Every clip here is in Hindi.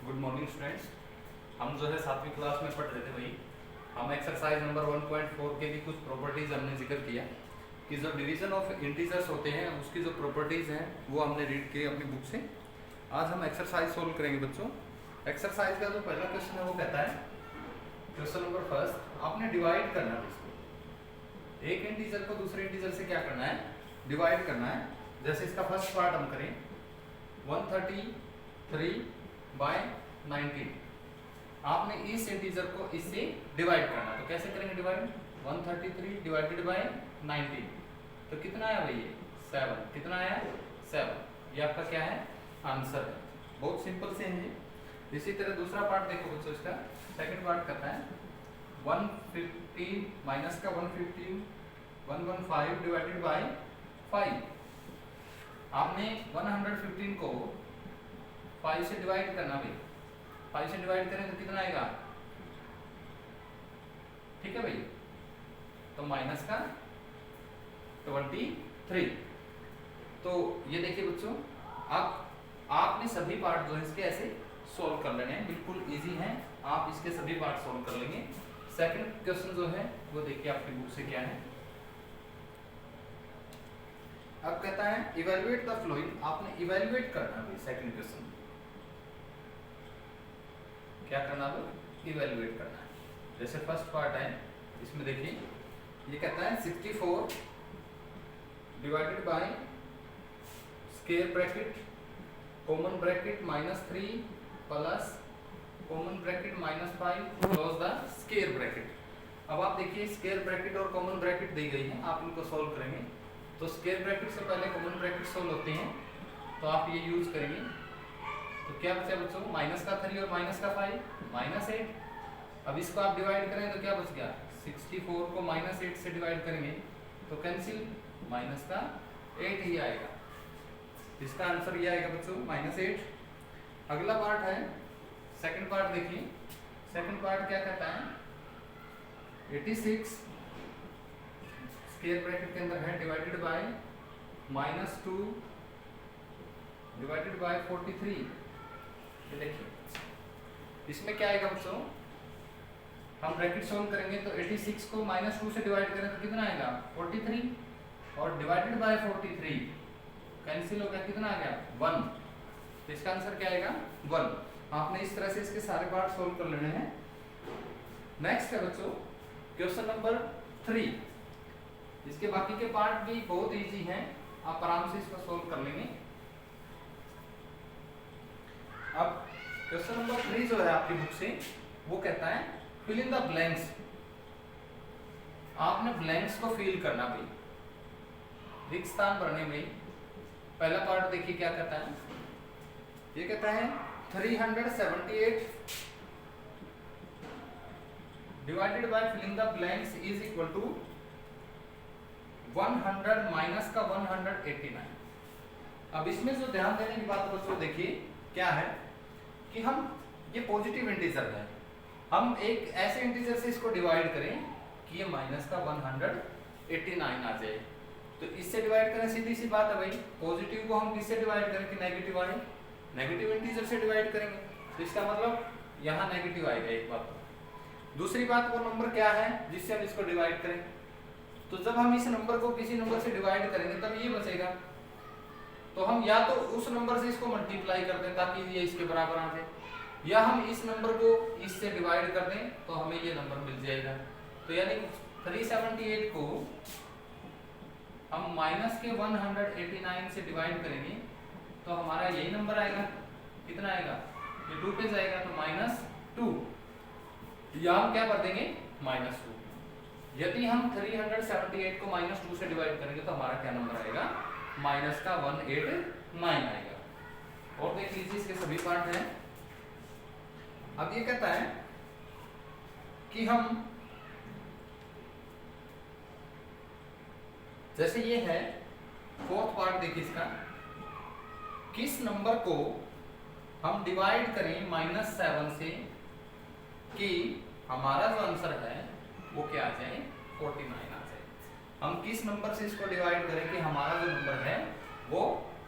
Good morning students. हम जो है 7वीं क्लास में पढ़ रहे थे भाई। हम एक्सरसाइज नंबर 1.4 के भी कुछ प्रॉपर्टीज हमने जिक्र किया कि जो डिवीजन ऑफ इंटीजर्स होते हैं उसकी जो प्रॉपर्टीज हैं वो हमने रीड किए अपनी बुक से। आज हम एक्सरसाइज सोल्व करेंगे बच्चों। एक्सरसाइज का जो पहला क्वेश्चन है वो कहता है, क्वेश्चन नंबर फर्स्ट, आपने डिवाइड करना है इसको, एक इंटीजर को दूसरे इंटीजर से क्या करना है, डिवाइड करना है। जैसे इसका फर्स्ट पार्ट हम करें 133/19, आपने इस इंटीजर को इससे डिवाइड करना। तो कैसे करेंगे डिवाइड, 133 डिवाइडेड बाय 19, तो कितना आया भाई, ये 7। कितना आया, 7। ये आपका क्या है, आंसर है। बहुत सिंपल से है। इसी तरह दूसरा पार्ट देखो बच्चों, इसका सेकंड पार्ट करता है 115 माइनस का 115 डिवाइडेड बाय 5। आपने 115 को 5 से डिवाइड करना भाई। 5 से डिवाइड करें तो कितना आएगा, ठीक है भाई, तो माइनस का 23। तो ये देखिए बच्चों, अब आपने सभी पार्ट जो है इसके ऐसे सॉल्व कर लेने हैं, बिल्कुल इजी हैं, आप इसके सभी पार्ट सॉल्व कर लेंगे। सेकंड क्वेश्चन जो है वो देखिए आपकी बुक से क्या है। अब कहता है इवैल्यूएट द फ्लोइंग, आपने इवैल्यूएट करना है। सेकंड क्वेश्चन क्या करना है, इवैल्यूएट करना है। जैसे फर्स्ट पार्ट है इसमें देखिए, ये कहता है 64 divided by square bracket common bracket -3 plus common bracket -5 close the square bracket. अब आप देखिए स्क्वायर ब्रैकेट और कॉमन ब्रैकेट दी गई है, आप इनको सॉल्व करेंगे। तो स्क्वायर ब्रैकेट से पहले कॉमन ब्रैकेट सॉल्व होते हैं, तो आप ये यूज करेंगे। तो क्या बचा बच्चों, माइनस का 3 और माइनस का 5 -8। अब इसको आप डिवाइड करें तो क्या बच गया, 64 को -8 से डिवाइड करेंगे तो कैंसिल, माइनस का 8 ही आएगा। इसका आंसर ये आएगा बच्चों -8। अगला पार्ट है सेकंड पार्ट, देखिए सेकंड पार्ट क्या कहता है, 86 स्क्वायर ब्रैकेट के अंदर है डिवाइडेड बाय -2 डिवाइडेड बाय 43। ये देखिए इसमें क्या आएगा बच्चों, हम ब्रैकेट सॉल्व करेंगे तो 86 को -2 से डिवाइड करें तो कितना आएगा 43, और डिवाइडेड बाय 43 कैंसिल हो गया, कितना आ गया 1। तो इसका आंसर क्या आएगा 1। आपने इस तरह से इसके सारे पार्ट सॉल्व कर लेने हैं। नेक्स्ट है बच्चों क्वेश्चन नंबर 3। इसके बाकी के पार्ट भी बहुत इजी हैं, आप आराम से इसको सॉल्व कर लेंगे। अब क्वेश्चन नंबर 3 जो है आपकी बुक से वो कहता है फिल इन द ब्लैंक्स। आपने ब्लैंक्स को फिल करना भाई, रिक्त स्थान भरने में। पहला पार्ट देखिए क्या कहता है, ये कहता है 378 divided by filling the blanks is equal to 100 minus का 189। अब इसमें जो ध्यान देने की बात बच्चों देखिए क्या है कि हम ये पॉजिटिव इंटीजर है, हम एक ऐसे इंटीजर से इसको डिवाइड करें कि ये माइनस का 189 आ जाए। तो इससे डिवाइड करें, सीधी सी बात है भाई, पॉजिटिव को हम किससे डिवाइड करें कि नेगेटिव आए, नेगेटिव इंटीजर से डिवाइड करेंगे। तो इसका मतलब यहाँ नेगेटिव आएगा एक बात। दूसरी बात, वो नंबर क्या है जिससे हम इसको डिवाइड करें। तो जब हम इस नंबर को किसी नंबर से डिवाइड करेंगे तब ये बचेगा, तो हम या तो उस नंबर से इसको मल्टीप्लाई कर दें ताकि ये इसके बराबर आ जाए, या हम इस नंबर को इससे डिवाइड कर दें तो हमें ये नंबर मिल जाएगा। तो यानी 378 को हम माइनस के 189 से डिवाइड करेंगे तो हमारा यही नंबर आएगा, कितना आएगा, ये 2 पे जाएगा तो -2, या हम क्या कर देंगे -2। यदि हम 378 को -2 से डिवाइड करेंगे तो हमारा क्या नंबर आएगा, माइनस का 189 आएगा। और देख लीजिए इसके सभी पार्ट हैं। अब ये कहता है कि हम जैसे ये है फोर्थ पार्ट, देखिए इसका, किस नंबर को हम डिवाइड करें -7 से कि हमारा जो आंसर है वो क्या आ जाए, 49 आ जाए। हम किस नंबर से इसको डिवाइड करें कि हमारा जो नंबर है वो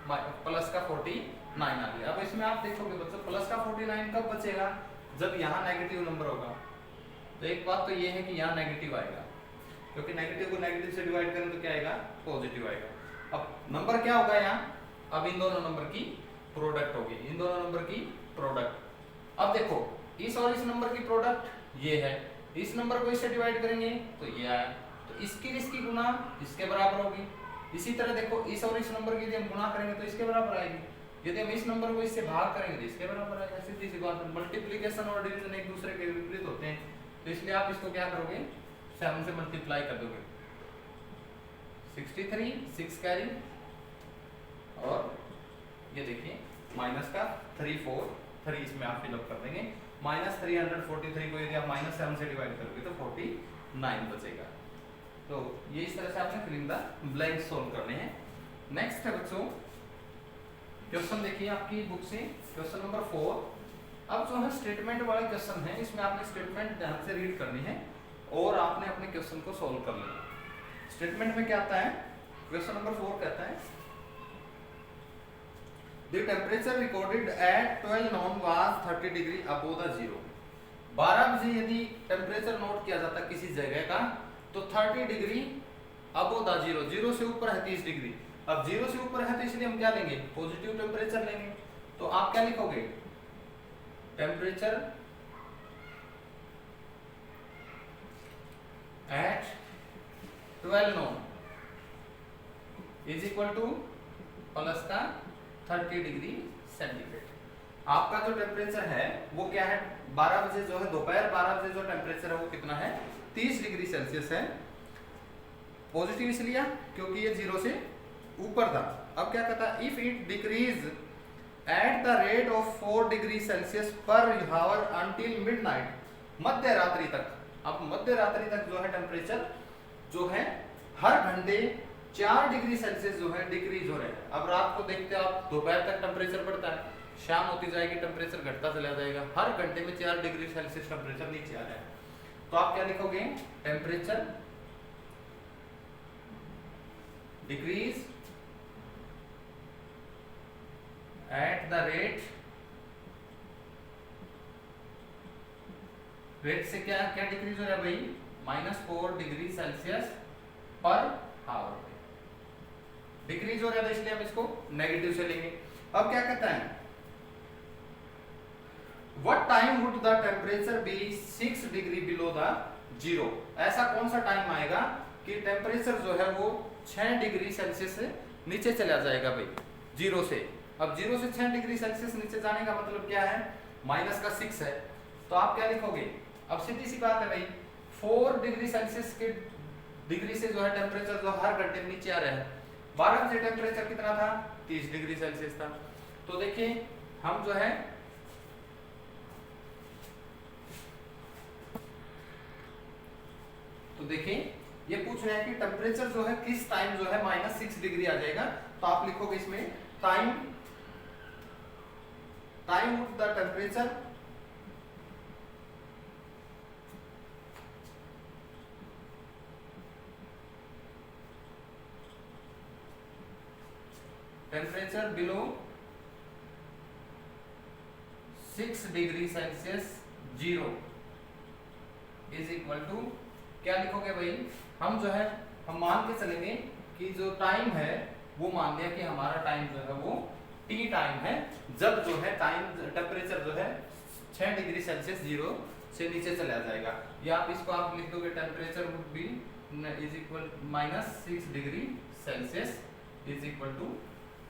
प्लस का 49 9 आ गया। अब इसमें आप देखोगे बच्चों प्लस का 49 कब बचेगा, जब यहाँ नेगेटिव नंबर होगा। तो एक बात तो ये है कि यहाँ नेगेटिव आएगा, क्योंकि नेगेटिव को नेगेटिव से डिवाइड करें तो क्या आएगा, पॉजिटिव आएगा। अब नंबर क्या होगा यहाँ, अब इन दोनों नंबर की प्रोडक्ट होगी, इन दोनों नंबर की प्रोडक्ट। अब देखो इस और इस नंबर की प्रोडक्ट ये है, इस नंबर को इससे डिवाइड करेंगे तो ये आया, तो इसकी गुना इसके बराबर होगी। इसी तरह देखो इस और इस नंबर की यदि हम गुणा करेंगे तो इसके बराबर आएगी, यदि हम इस नंबर को इससे भाग करेंगे तो इसके बराबर आएगा। सीधी सी बात है, मल्टीप्लिकेशन और डिवीजन एक दूसरे के विपरीत होते हैं, तो इसलिए आप इसको क्या करोगे, 7 से मल्टीप्लाई कर दोगे। 63 6 कैरी, और ये देखिए माइनस का 3 4 3 इसमें आप फिलअप कर देंगे। -343 को यदि आप -7 से डिवाइड करोगे तो 49 बचेगा। तो ये इस तरह से आपने fill in the blank solve करने हैं। नेक्स्ट है बच्चों क्वेश्चन, देखिए आपकी बुक से क्वेश्चन नंबर 4। अब जो है स्टेटमेंट वाले क्वेश्चन है, इसमें आपने स्टेटमेंट ध्यान से रीड करनी है और आपने अपने क्वेश्चन को सोल्व कर लेना। स्टेटमेंट में क्या आता है, क्वेश्चन नंबर 4 कहता है The temperature recorded at 12 noon was 30 degree above the zero। 12 बजे यदि टेम्परेचर नोट किया जाता किसी जगह का तो 30 degree above the zero, zero से ऊपर है 30 डिग्री। अब जीरो से ऊपर है तो इसलिए हम क्या लेंगे, पॉजिटिव टेम्परेचर लेंगे। तो आप क्या लिखोगे, temperature at 12 noon is equal two plus का 30 डिग्री सेंटीग्रेड। आपका जो टेम्परेचर है वो क्या है, 12 बजे जो है, दोपहर 12 बजे जो टेम्परेचर है वो कितना है, 30 डिग्री सेल्सियस है। पॉजिटिव इसलिए क्योंकि ये जीरो से ऊपर था। अब क्या कहता है, if it decrease at the rate of 4 degree Celsius पर हावर अंटिल मिडनाइट, मध्य रात्रि तक। अब मध्य रात्रि तक जो है टेम्परेचर जो है हर घंटे 4 डिग्री सेल्सियस जो है डिक्रीज हो रहा है। अब रात को देखते हैं आप, दोपहर तक टेम्परेचर बढ़ता है, शाम होती जाएगी टेम्परेचर घटता चला जाएगा, हर घंटे में 4 डिग्री सेल्सियस टेम्परेचर नीचे आ रहा है। तो आप क्या लिखोगे, temperature decrease at the rate से क्या क्या डिक्रीज हो रहा है भाई, -4 degree Celsius per hour decrease हो रहा है, इसलिए हम इसको नेगेटिव से लेंगे। अब क्या कहता है, what time would the temperature be 6 degree below the zero. ऐसा कौन सा टाइम आएगा कि टेम्परेचर जो है वो 6 डिग्री सेल्सियस से नीचे चला जाएगा भाई, जीरो से। अब जीरो से 6 डिग्री सेल्सियस नीचे जाने का मतलब क्या है, -6 है। तो आप क्या लिखोगे, अब सीधी सी बात है भाई, 4 डिग्री सेल्सियस के डिग्री से जो है टेम्परेचर जो हर घंटे नीचे आ रहा है। 12 बजे टेम्परेचर कितना था, 30 डिग्री सेल्सियस था। तो देखिए हम जो है तो देखिए ये पूछ रहे हैं कि टेम्परेचर जो है किस टाइम जो है -6 डिग्री आ जाएगा। तो आप लिखोगे इसमें time would the temperature below 6 degree Celsius zero is equal to, क्या लिखोगे भाई, हम जो है हम मान के चलेंगे कि जो टाइम है वो मान लिया कि हमारा टाइम जो है वो टी टाइम है, जब जो है टाइम टेम्परेचर जो है 6 डिग्री सेल्सियस जीरो से नीचे चला जाएगा। या आप इसको आप लिख दोगे temperature would be is equal -6 degree Celsius is equal to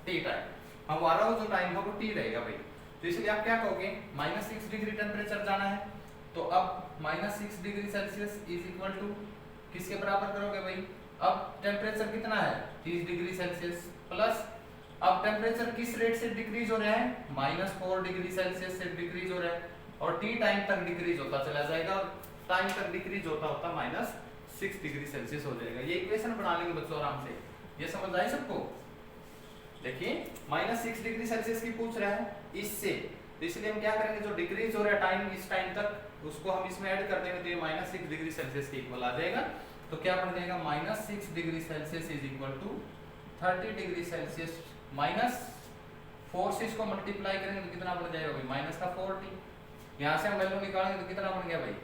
T time. हमारा जो टाइम है वो टी रहेगा भाई। तो इसलिए आप क्या कहोगे, -6 डिग्री टेम्परेचर जाना है, तो अब -6 degree Celsius is equal to किसके बराबर करोगे भाई, अब टेम्परेचर कितना है 30 डिग्री सेल्सियस प्लस, अब टेम्परेचर किस रेट से डिक्रीज हो रहा है, -4 डिग्री सेल्सियस से डिक्रीज हो रहा है, और टी टाइम तक डिक्रीज होता चला जाएगा, और टाइम तक डिक्रीज होता होता -6 डिग्री सेल्सियस हो जाएगा। ये इक्वेशन बना लेंगे बच्चों आराम से, ये समझ आए सबको। देखिए -6 डिग्री सेल्सियस की पूछ रहा है इससे, तो इसलिए हम क्या करेंगे, जो डिक्रीज हो रहा है टाइम इस टाइम तक उसको हम इसमें ऐड कर देंगे, तो ये -6 डिग्री सेल्सियस के इक्वल आ जाएगा। तो क्या बन जाएगा, -6 degree Celsius is equal to 30 degree Celsius 4 से इसको मल्टीप्लाई करेंगे तो कितना बन जाएगा भाई, माइनस का 40। यहाँ से हम वैल्यू निकालेंगे तो कितना बन गया भाई,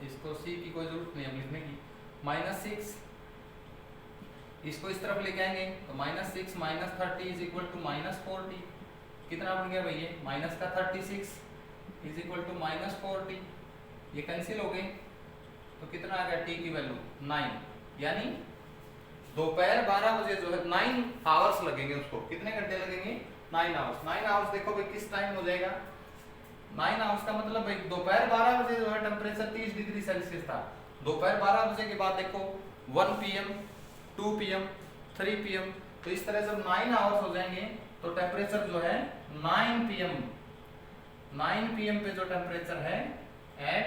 इसको सी की कोई जरूरत नहीं है लिखने की, -6। इसको इस तरफ लेके आएंगे तो -6 माइनस 30 इज इक्वल टू -40। कितना बन गया भाई ये, माइनस का 36 इज इक्वल टू -40। ये कैंसिल हो गए तो कितना आ गया, टी की वैल्यू 9। यानी दोपहर 12 बजे जो है 9 आवर्स लगेंगे उसको, कितने घंटे लगेंगे, 9 आवर्स। 9 आवर्स देखो भाई किस टाइम हो जाएगा, 9 आवर्स का मतलब भाई दोपहर 12 बजे जो है टेम्परेचर 30 डिग्री सेल्सियस था। दोपहर 12 बजे के बाद देखो 1 PM 2 PM 3 PM, तो इस तरह जब 9 आवर्स हो जाएंगे तो टेम्परेचर जो है 9 PM पे जो टेम्परेचर है एट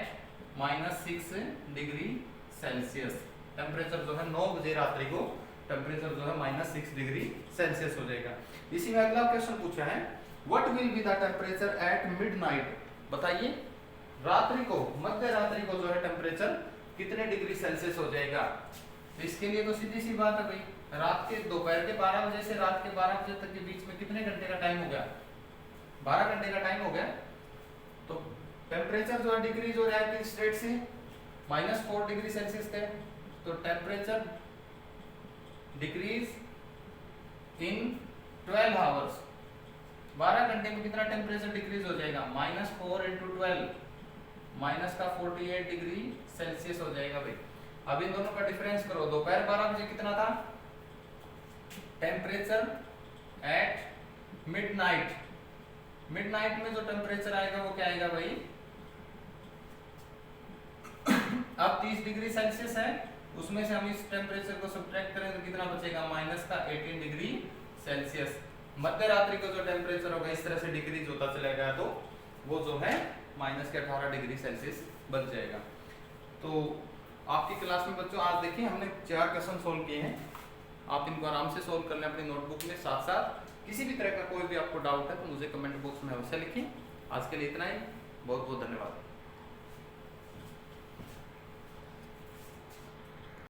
-6 डिग्री सेल्सियस, टेम्परेचर जो है 9 बजे रात्रि को टेम्परेचर जो है -6 डिग्री सेल्सियस हो जाएगा। इसी में अगला क्वेश्चन पूछा है, what will be the temperature at midnight. बताइए रात्रि को, मध्य रात्रि को जो है टेम्परेचर कितने डिग्री सेल्सियस हो जाएगा। तो इसके लिए तो सीधी सी बात है भाई, रात के दोपहर के 12 बजे से रात के 12 बजे तक के बीच में कितने घंटे का टाइम हो गया, 12 घंटे का टाइम हो गया। तो टेम्परेचर जो है डिग्री जो रहा है स्टेट से -4 डिग्री सेल्सियस थे, तो टेम्परेचर डिक्रीज इन 12 आवर्स, 12 घंटे में कितना टेम्परेचर डिक्रीज हो जाएगा, -4 × 12 माइनस का 48 डिग्री सेल्सियस हो जाएगा भाई। अब इन दोनों का डिफरेंस करो, दोपहर 12 बजे कितना था टेम्परेचर एट मिडनाइट, मिडनाइट में जो टेम्परेचर आएगा वो क्या आएगा भाई, अब 30 डिग्री सेल्सियस है, उसमें से हम इस टेम्परेचर को सब्ट्रैक्ट करें तो कितना बचेगा, माइनस का 18 डिग्री सेल्सियस। मध्य रात्रि का जो टेम्परेचर होगा इस तरह से डिक्रीज होता चलेगा तो वो जो है -18 डिग्री सेल्सियस बच जाएगा। तो आपकी क्लास में बच्चों आज देखिए हमने 4 क्वेश्चन सोल्व किए हैं, आप इनको आराम से सोल्व कर लें अपनी नोटबुक में। साथ साथ किसी भी तरह का कोई भी आपको डाउट है तो मुझे कमेंट बॉक्स में अवश्य लिखें। आज के लिए इतना ही, बहुत बहुत धन्यवाद।